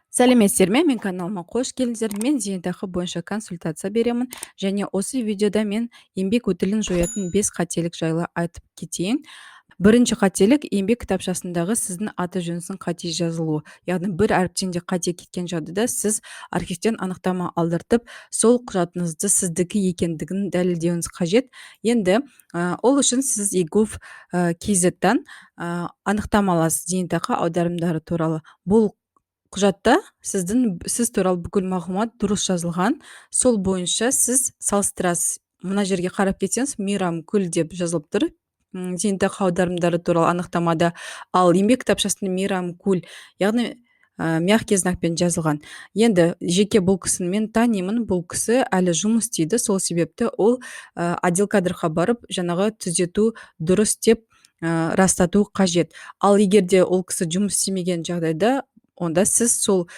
Сәлеметсіздер ме? Мен каналыма қош келдіңіздер. Мен зейнетақы бойынша консультация беремін. Және осы видеода мен еңбек өтілін жоятын 5 қателік жайлы айтып кетейін. Бірінші қателік еңбек кітапшасындағы сіздің аты жөніңіздің қате жазылуы. Яғни бір әріптен де қате кеткен жағдайда сіз архивтен анықтама алдыртып, сол құжатыңызды сіздікі екендігін дәлелдеуіңіз қажет. Енді ол үшін сіз egov kz-тан анықтама аласыз зейнетақы аударымдары туралы. Бұл құжатта сіз туралы бүкіл мағлұмат дұрыс жазылған. Сол бойынша сіз салыстырасыз. Мына жерге қарап кетсеңіз, Мейрамкүл деп жазылып тұр. Зейнетақы аударымдары туралы анықтамада, ал еңбек кітапшасында Мейрамкүл, яғни мягкий знакпен жазылған. Енді жеке бұл кісіні мен танимын, бұл кісі әлі жұмыс істейді, сол себепті ол отдел кадрға барып, жаңағы түзету дұрыс деп растату қажет. Ал егерде ол кісі жұмыс істемеген жағдайда, онда сіз сол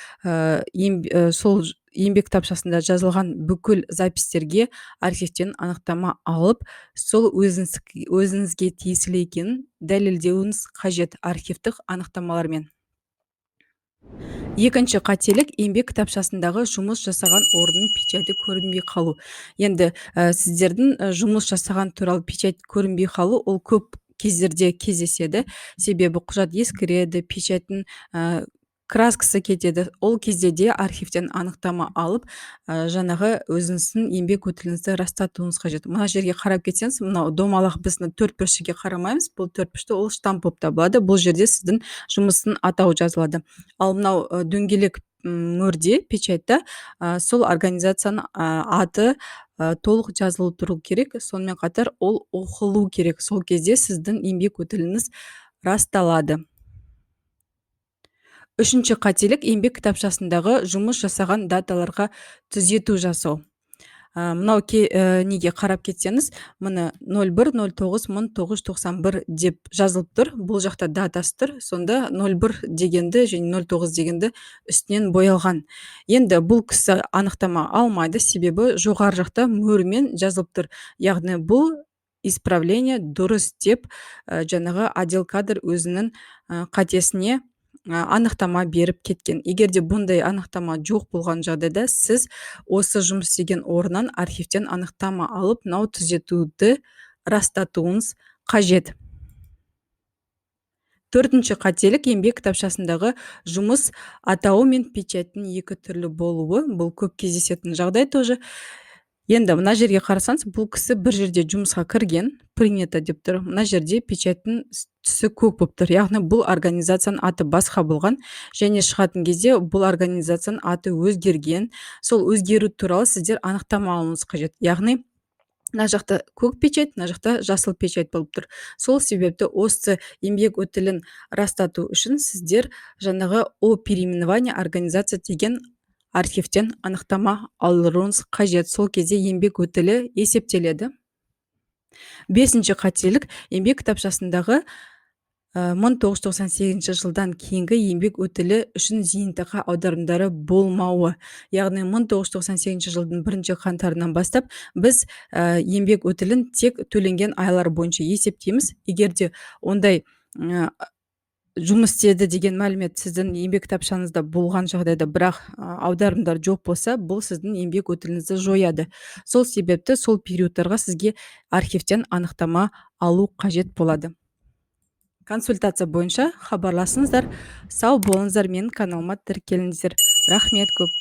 еңбек кітапшасында жазылған бүкіл запистерге архивтен анықтама алып, сол өзіңізге тиесілі екенін дәлелдеуіңіз қажет архивтік анықтамалармен. Екінші қателік еңбек кітапшасындағы жұмыс жасаған орынның печати көрінбей қалу. Енді сіздердің жұмыс жасаған туралы печать көрінбей қалу, ол көп кездерде кездеседі. Себебі құжат ескіреді, печаттың краскасы кетеді. Ол кезде де архивтен анықтама алып, жаңағы өзіңіздің еңбек өтіліңізді растатуыңыз қажет. Мына жерге қарап кетсеңіз, мынау домалақ біздің төртбұрышқа қарамаймыз. Бұл төртбұрышты ол штамп болып табылады. Бұл жерде сіздің жұмыстың атауы жазылады. Ал мынау дөңгелек мөрде печатьта сол организацияның аты толық жазылу тұру керек. Сонымен қатар ол оқылу керек. Сол кезде сіздің еңбек өтіліңіз расталады. Үшінші қателік еңбек кітапшасындағы жұмыс жасаған даталарға түзету жасау. Мынау неге қарап кетсеңіз, мұны 01-09-1991 деп жазылып тұр. Бұл жақта датасы тұр. Сонда 01 дегенді және 09 дегенді үстінен боялған. Енді бұл кісі анықтама алмайды, себебі жоғары жақта мөрмен жазылып тұр. Яғни бұл исправление дұрыс деп жаңағы отдел кадр өзінің қатесіне анықтама беріп кеткен. Егерде бұндай анықтама жоқ болған жағдайда, сіз осы жұмыс істеген орыннан архивтен анықтама алып, мынау түзетуді растатуыңыз қажет. Төртінші қателік еңбек кітапшасындағы жұмыс атауы мен печаттың екі түрлі болуы. Бұл көп кездесетін жағдай тоже. Енді мына жерге қарасаңыз, бұл кісі бір жерде жұмысқа кірген, принято деп тұр. Мына жерде печаттың түсі көк болып тұр. Яғни бұл организацияның аты басқа болған, және шығатын кезде бұл организацияның аты өзгерген. Сол өзгеру туралы сіздер анықтама алуыңыз қажет. Яғни мына жақта көк печать, мына жақта жасыл печать болып тұр. Сол себепті осы еңбек өтілін растату үшін сіздер жаңағы о переименование организация деген архивтен анықтама алуыңыз қажет. Сол кезде еңбек өтілі есептеледі. Бесінші қателік еңбек кітапшасындағы 1998 жылдан кейінгі еңбек өтілі үшін зейнетақы аударымдары болмауы. Яғни 1998 жылдың 1 қаңтарынан бастап біз еңбек өтілін тек төленген айлар бойынша есептейміз. Егерде ондай жұмыс істеді деген мәлімет сіздің еңбек кітапшаңызда болған жағдайда, бірақ аударымдар жоқ болса, бұл сіздің еңбек өтіліңізді жояды. Сол себепті сол периодтарға сізге архивтен анықтама алу қажет болады. Консультация бойынша хабарласыңыздар. Сау болыңыздар, менің каналыма тіркеліңіздер. Рахмет көп.